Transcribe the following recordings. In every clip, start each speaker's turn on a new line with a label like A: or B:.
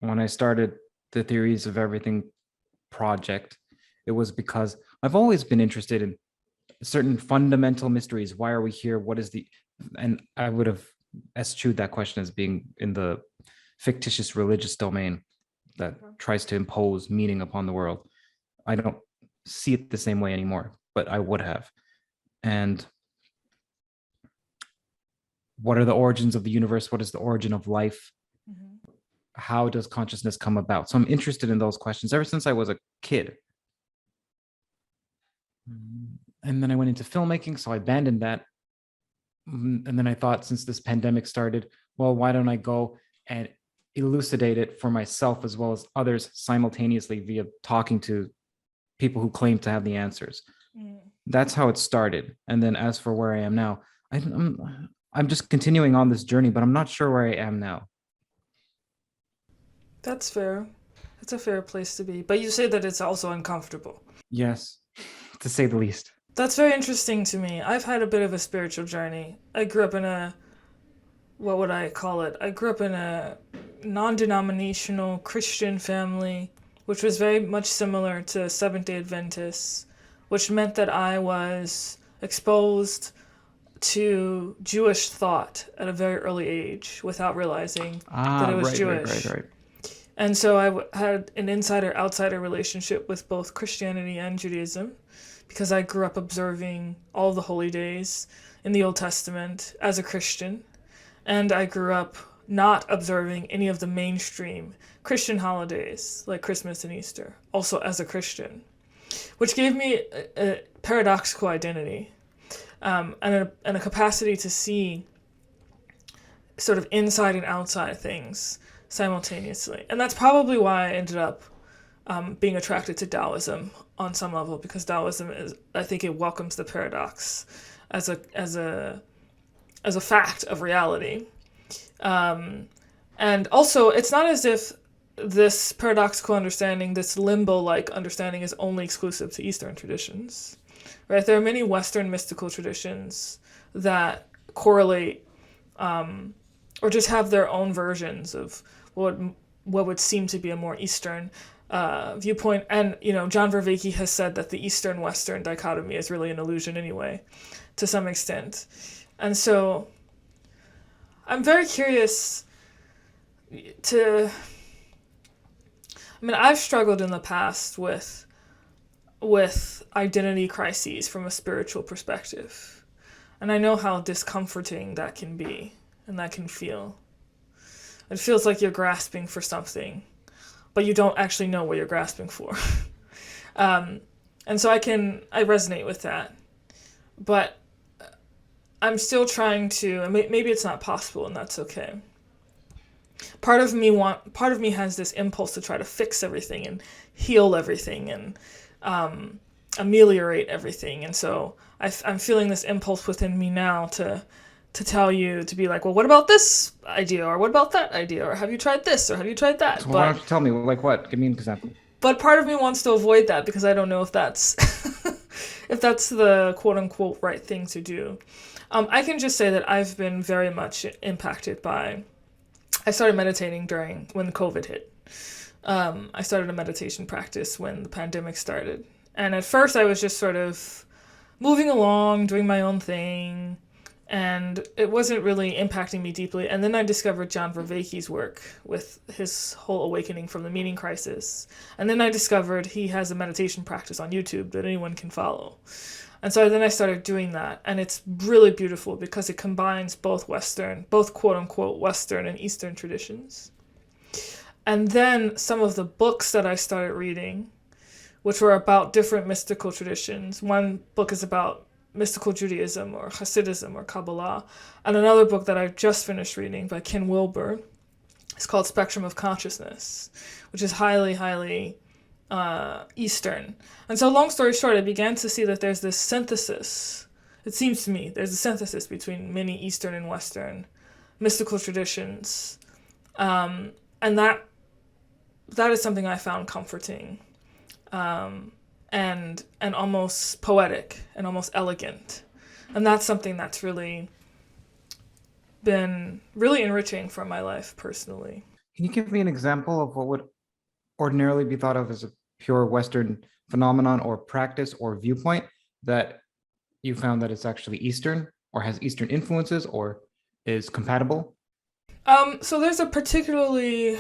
A: when I started the Theories of Everything project, it was because I've always been interested in certain fundamental mysteries. Why are we here? What is the, and I would have eschewed that question as being in the fictitious religious domain that tries to impose meaning upon the world. I don't see it the same way anymore, but I would have. And what are the origins of the universe? What is the origin of life?
B: Mm-hmm.
A: How does consciousness come about? So I'm interested in those questions ever since I was a kid. And then I went into filmmaking, so I abandoned that. And then I thought, since this pandemic started, well, why don't I go and elucidate it for myself as well as others simultaneously via talking to people who claim to have the answers. That's how it started. And then as for where I am now, I'm just continuing on this journey, but I'm not sure where I am now.
B: That's fair. That's a fair place to be. But you say that it's also uncomfortable.
A: Yes, to say the least.
B: That's very interesting to me. I've had a bit of a spiritual journey. I grew up in a, what would I call it? I grew up in a non-denominational Christian family, which was very much similar to Seventh-day Adventists, which meant that I was exposed to Jewish thought at a very early age without realizing that it was Jewish.
A: Right.
B: And so I had an insider-outsider relationship with both Christianity and Judaism because I grew up observing all the holy days in the Old Testament as a Christian. And I grew up not observing any of the mainstream Christian holidays like Christmas and Easter, also as a Christian, which gave me a paradoxical identity and a capacity to see sort of inside and outside things simultaneously. And that's probably why I ended up being attracted to Taoism on some level, because Taoism is, I think it welcomes the paradox as a fact of reality. And also, it's not as if this paradoxical understanding, this limbo-like understanding, is only exclusive to Eastern traditions, right? There are many Western mystical traditions that correlate or just have their own versions of what would seem to be a more Eastern viewpoint. And, John Vervaeke has said that the Eastern-Western dichotomy is really an illusion anyway, to some extent. And so I'm very curious I've struggled in the past with identity crises from a spiritual perspective. And I know how discomforting that can be and that can feel. It feels like you're grasping for something, but you don't actually know what you're grasping for. And so I resonate with that. But I'm still trying to, and maybe it's not possible, and that's okay. Part of me has this impulse to try to fix everything and heal everything and ameliorate everything. And so I'm feeling this impulse within me now to tell you, to be like, well, what about this idea? Or what about that idea? Or have you tried this? Or have you tried that?
A: So why don't you tell me, like what? Give me an example.
B: But part of me wants to avoid that because I don't know if that's if that's the quote-unquote right thing to do. I can just say that I've been very much impacted by... I started meditating when COVID hit. I started a meditation practice when the pandemic started. And at first I was just sort of moving along, doing my own thing, and it wasn't really impacting me deeply. And then I discovered John Vervaeke's work with his whole awakening from the meaning crisis. And then I discovered he has a meditation practice on YouTube that anyone can follow. And so then I started doing that, and it's really beautiful because it combines both quote-unquote Western and Eastern traditions. And then some of the books that I started reading, which were about different mystical traditions. One book is about mystical Judaism or Hasidism or Kabbalah, and another book that I just finished reading by Ken Wilber is called Spectrum of Consciousness, which is highly, highly Eastern. And so long story short, I began to see that there's this synthesis. It seems to me there's a synthesis between many Eastern and Western mystical traditions. And that is something I found comforting and almost poetic and almost elegant. And that's something that's really been really enriching for my life personally.
A: Can you give me an example of what would ordinarily be thought of as a pure Western phenomenon or practice or viewpoint that you found that it's actually Eastern or has Eastern influences or is compatible?
B: So there's a particularly,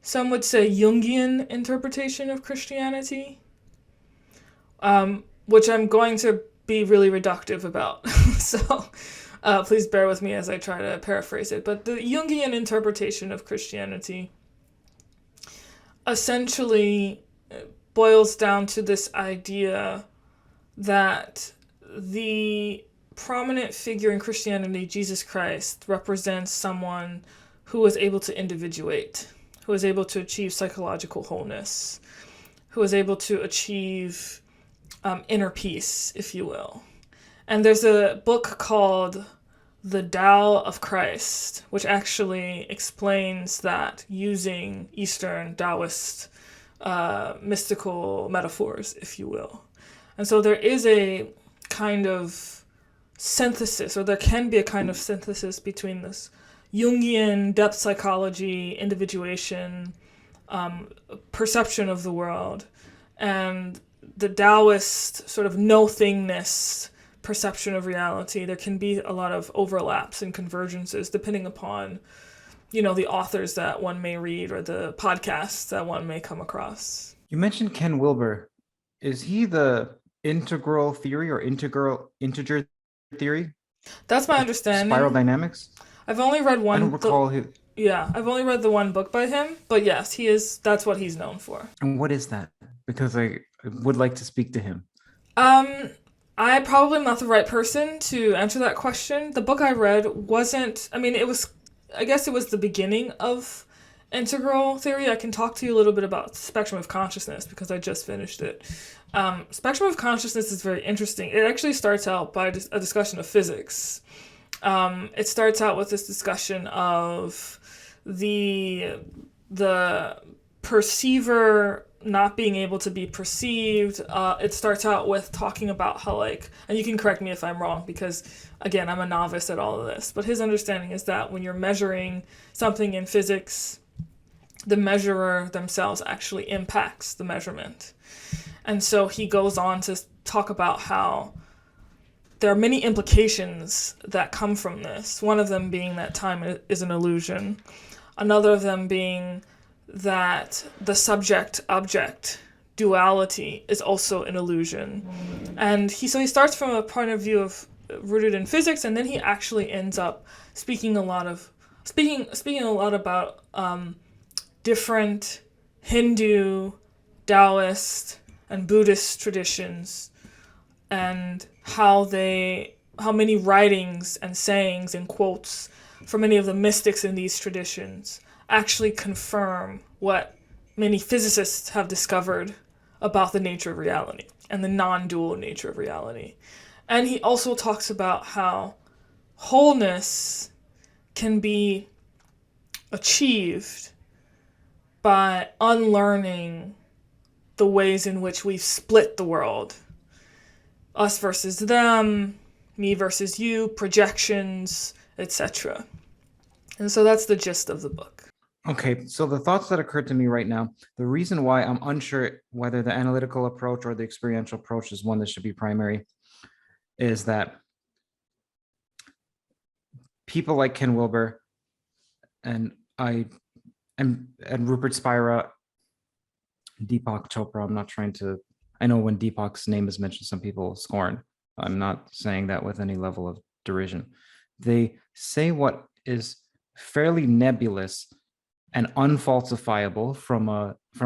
B: some would say, Jungian interpretation of Christianity, which I'm going to be really reductive about. So please bear with me as I try to paraphrase it. But the Jungian interpretation of Christianity essentially boils down to this idea that the prominent figure in Christianity, Jesus Christ, represents someone who was able to individuate, who was able to achieve psychological wholeness, who was able to achieve inner peace, if you will. And there's a book called The Tao of Christ, which actually explains that using Eastern Taoist mystical metaphors, if you will. And so there is a kind of synthesis, or there can be a kind of synthesis between this Jungian depth psychology, individuation, perception of the world, and the Taoist sort of no-thingness perception of reality. There can be a lot of overlaps and convergences depending upon, the authors that one may read or the podcasts that one may come across.
A: You mentioned Ken Wilber. Is he the integral theory or integer theory?
B: That's my understanding.
A: Spiral dynamics?
B: I've only read one.
A: I don't recall who.
B: Yeah, I've only read the one book by him, but yes, he is. That's what he's known for.
A: And what is that? Because I would like to speak to him.
B: I probably am not the right person to answer that question. The book I read wasn't. I mean, it was. I guess it was the beginning of integral theory. I can talk to you a little bit about spectrum of consciousness because I just finished it. Spectrum of consciousness is very interesting. It actually starts out by a discussion of physics. It starts out with this discussion of the perceiver not being able to be perceived. It starts out with talking about how, and you can correct me if I'm wrong because, again, I'm a novice at all of this, but his understanding is that when you're measuring something in physics, the measurer themselves actually impacts the measurement. And so he goes on to talk about how there are many implications that come from this. One of them being that time is an illusion. Another of them being that the subject-object duality is also an illusion. And he starts from a point of view of rooted in physics, and then he actually ends up speaking a lot about different Hindu, Taoist, and Buddhist traditions, and how many writings and sayings and quotes from many of the mystics in these traditions actually confirm what many physicists have discovered about the nature of reality and the non-dual nature of reality. And he also talks about how wholeness can be achieved by unlearning the ways in which we've split the world. Us versus them, me versus you, projections, etc. And so that's the gist of the book.
A: Okay, so the thoughts that occurred to me right now, the reason why I'm unsure whether the analytical approach or the experiential approach is one that should be primary is that people like Ken Wilber and Rupert Spira, Deepak Chopra, I know when Deepak's name is mentioned, some people scorn. I'm not saying that with any level of derision. They say what is fairly nebulous and unfalsifiable from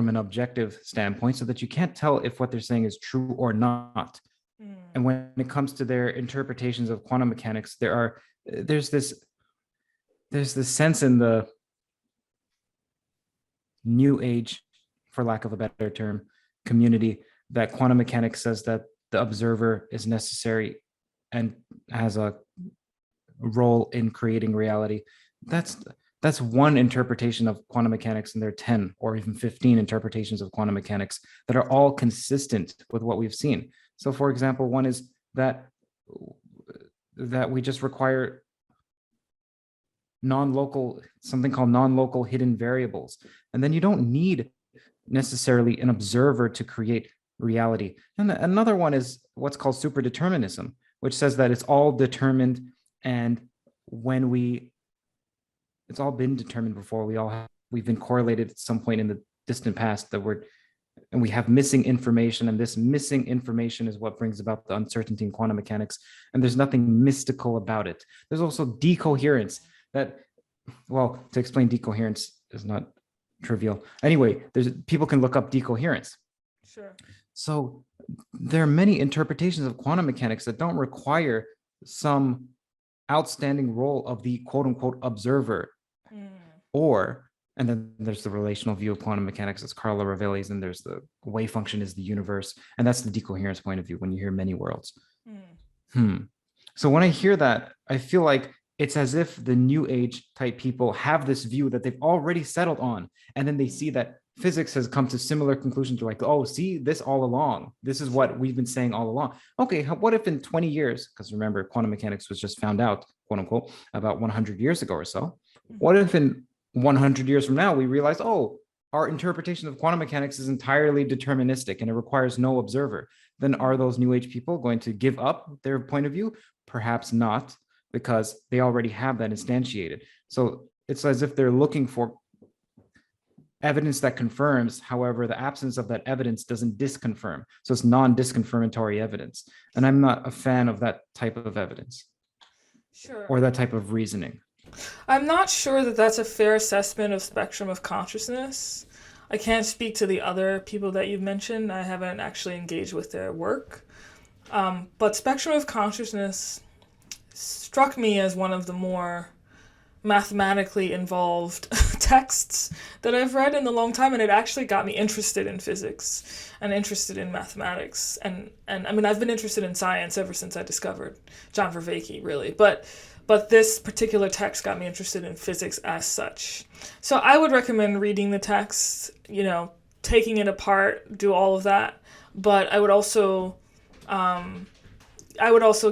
A: an objective standpoint, so that you can't tell if what they're saying is true or not. And when it comes to their interpretations of quantum mechanics, there's this sense in the new age, for lack of a better term, community, that quantum mechanics says that the observer is necessary and has a role in creating reality. That's one interpretation of quantum mechanics, and there are 10 or even 15 interpretations of quantum mechanics that are all consistent with what we've seen. So, for example, one is that we just require something called non-local hidden variables. And then you don't need necessarily an observer to create reality. And another one is what's called superdeterminism, which says that it's all determined, and it's all been determined before. We've been correlated at some point in the distant past and we have missing information, and this missing information is what brings about the uncertainty in quantum mechanics. And there's nothing mystical about it. There's also decoherence to explain decoherence is not trivial. Anyway, people can look up decoherence.
B: Sure.
A: So there are many interpretations of quantum mechanics that don't require some outstanding role of the quote unquote observer. And then there's the relational view of quantum mechanics, that's Carlo Rovelli's, and there's the wave function is the universe. And that's the decoherence point of view when you hear many worlds. So when I hear that, I feel like it's as if the new age type people have this view that they've already settled on. And then they see that physics has come to similar conclusions. They're like, oh, see this all along. This is what we've been saying all along. Okay, what if in 20 years, because remember, quantum mechanics was just found out, quote unquote, about 100 years ago or so. What if in 100 years from now, we realize, oh, our interpretation of quantum mechanics is entirely deterministic and it requires no observer? Then are those new age people going to give up their point of view? Perhaps not, because they already have that instantiated. So it's as if they're looking for evidence that confirms. However, the absence of that evidence doesn't disconfirm. So it's non-disconfirmatory evidence. And I'm not a fan of that type of evidence.
B: Sure.
A: Or that type of reasoning.
B: I'm not sure that that's a fair assessment of spectrum of consciousness. I can't speak to the other people that you've mentioned. I haven't actually engaged with their work. But spectrum of consciousness struck me as one of the more mathematically involved texts that I've read in a long time, and it actually got me interested in physics and interested in mathematics. And I mean, I've been interested in science ever since I discovered John Vervaeke, really. But this particular text got me interested in physics as such. So I would recommend reading the text, taking it apart, do all of that. But I would also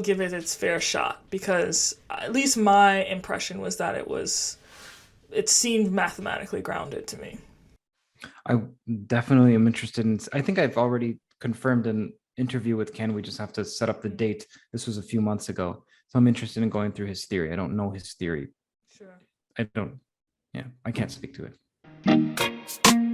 B: give it its fair shot, because at least my impression was that it seemed mathematically grounded to me.
A: I definitely am interested in, I think I've already confirmed an interview with Ken. We just have to set up the date. This was a few months ago. So I'm interested in going through his theory. I don't know his theory.
B: Sure.
A: I can't speak to it.